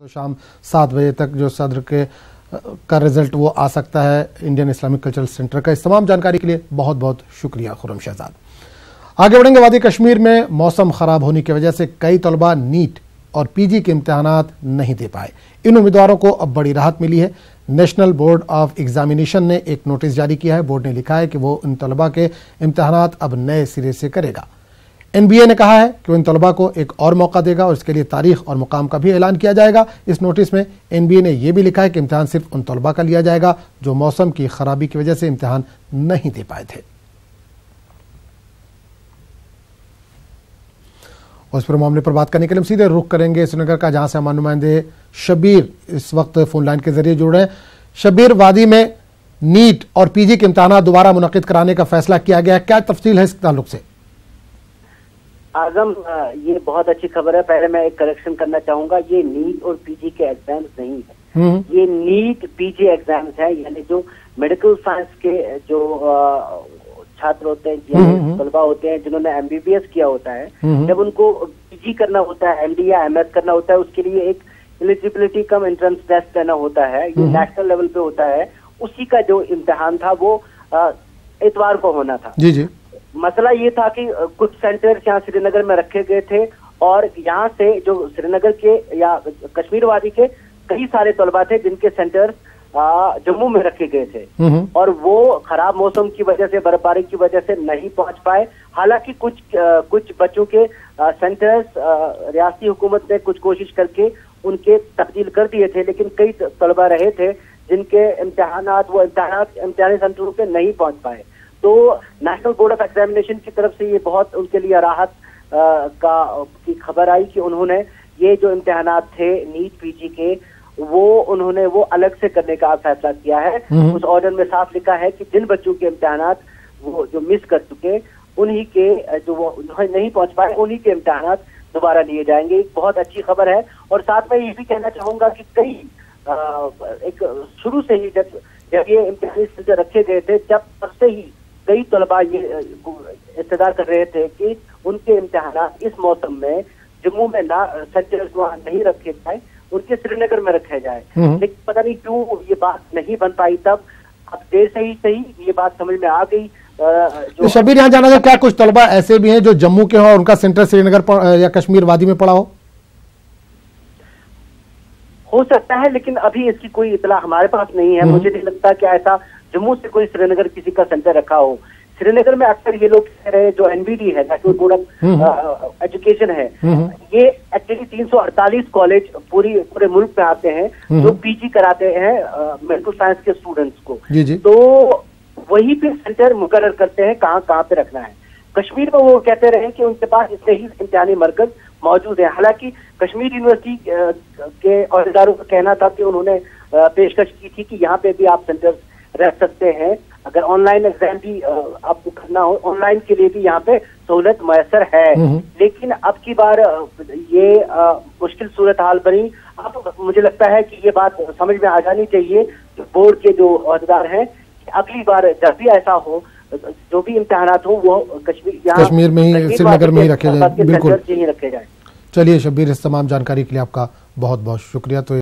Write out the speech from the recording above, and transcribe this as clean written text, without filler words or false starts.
तो शाम 7 बजे तक जो सदर के का रिजल्ट वो आ सकता है इंडियन इस्लामिक कल्चरल सेंटर का। इस तमाम जानकारी के लिए बहुत बहुत शुक्रिया खुर्रम शहजाद। आगे बढ़ेंगे। वादी कश्मीर में मौसम खराब होने की वजह से कई तलबा नीट और पीजी के इम्तहानात नहीं दे पाए। इन उम्मीदवारों को अब बड़ी राहत मिली है। नेशनल बोर्ड ऑफ एग्जामिनेशन ने एक नोटिस जारी किया है। बोर्ड ने लिखा है कि वो इन तलबा के इम्तहानात अब नए सिरे से करेगा। NBA ने कहा है कि वो इन तलबा को एक और मौका देगा और इसके लिए तारीख और मुकाम का भी ऐलान किया जाएगा। इस नोटिस में NBA ने यह भी लिखा है कि इम्तिहान सिर्फ उन तलबा का लिया जाएगा जो मौसम की खराबी की वजह से इम्तिहान नहीं दे पाए थे। और इस पर मामले पर बात करने के लिए हम सीधे रुख करेंगे श्रीनगर का, जहां से हमारे नुमाइंदे शब्बीर इस वक्त फोन लाइन के जरिए जुड़ रहे हैं। शब्बीर, वादी में नीट और पीजी के इम्तिहान दोबारा मुनक्किद कराने का फैसला किया गया है, क्या तफसील है इस ताल्लुक से? आजम, ये बहुत अच्छी खबर है। पहले मैं एक करेक्शन करना चाहूंगा, ये नीट और पीजी के एग्जाम्स नहीं है, ये नीट पीजी एग्जाम्स है। यानी जो मेडिकल साइंस के जो छात्र होते हैं, तलबा होते हैं जिन्होंने MBBS किया होता है, जब उनको पीजी करना होता है, MD या MS करना होता है, उसके लिए एक एलिजिबिलिटी कम एंट्रेंस टेस्ट देना होता है। ये नेशनल लेवल पे होता है। उसी का जो इम्तिहान था वो इतवार को होना था। जी। मसला ये था कि कुछ सेंटर्स यहाँ श्रीनगर में रखे गए थे और यहाँ से जो श्रीनगर के या कश्मीर वादी के कई सारे तलबा थे जिनके सेंटर्स जम्मू में रखे गए थे और वो खराब मौसम की वजह से, बर्फबारी की वजह से नहीं पहुंच पाए। हालांकि कुछ बच्चों के सेंटर्स रियासती हुकूमत ने कुछ कोशिश करके उनके तब्दील कर दिए थे, लेकिन कई तलबा रहे थे जिनके इम्तिहानी सेंटरों पे नहीं पहुंच पाए। तो नेशनल बोर्ड ऑफ एग्जामिनेशन की तरफ से ये बहुत उनके लिए राहत की खबर आई कि उन्होंने ये जो इम्तिहानात थे नीट पीजी के उन्होंने वो अलग से करने का फैसला किया है। उस ऑर्डर में साफ लिखा है कि जिन बच्चों के इम्तिहानात वो जो मिस कर चुके, उन्हीं के जो वो नहीं पहुंच पाए, उन्हीं के इम्तिहानात दोबारा लिए जाएंगे। एक बहुत अच्छी खबर है। और साथ में ये भी कहना चाहूंगा कि कई एक शुरू से ही जब ये इम्तिहानी सेंटर रखे गए थे, तब से ही कई तलबा ये इंतजार कर रहे थे कि उनके इम्तिहानात इस मौसम में जम्मू में ना सेंटर्स वहाँ नहीं रखे जाए, उनके श्रीनगर में रखे जाए। लेकिन पता नहीं क्यों ये बात नहीं बन पाई। तब अब देर से ही सही ये बात समझ में आ गई। तो शब्बीर, यहाँ जाना था, क्या कुछ तलबा ऐसे भी हैं जो जम्मू के हो और उनका सेंटर श्रीनगर या कश्मीर वादी में पड़ा हो सकता है, लेकिन अभी इसकी कोई इतला हमारे पास नहीं है। मुझे नहीं लगता कि ऐसा जम्मू से कोई श्रीनगर किसी का सेंटर रखा हो। श्रीनगर में अक्सर ये लोग कह रहे हैं जो NBD है, नेशनल बोर्ड ऑफ एजुकेशन है, ये एक्चुअली 348 कॉलेज पूरे मुल्क में आते हैं जो पीजी कराते हैं मेडिकल साइंस के स्टूडेंट्स को। तो वही पे सेंटर मुकर्रर करते हैं कहाँ पे रखना है। कश्मीर में वो कहते रहे कि उनके पास इतने ही इम्तिहानी मरकज मौजूद है। हालांकि कश्मीर यूनिवर्सिटी के औहदेदारों का कहना था कि उन्होंने पेशकश की थी कि यहाँ पे भी आप सेंटर रख सकते हैं, अगर ऑनलाइन एग्जाम भी आपको करना हो, ऑनलाइन के लिए भी यहाँ पे सहूलत मैसर है। लेकिन अब की बार ये मुश्किल सूरत हाल बनी। अब मुझे लगता है कि ये बात समझ में आ जानी चाहिए बोर्ड के जो औहदेदार हैं कि अगली बार जब भी ऐसा हो, जो भी इम्तिहानात हो वो कश्मीर में ही, श्रीनगर में ही रखे जाए, बिल्कुल रखे जाए। चलिए शब्बीर, इस तमाम जानकारी के लिए आपका बहुत बहुत शुक्रिया। तो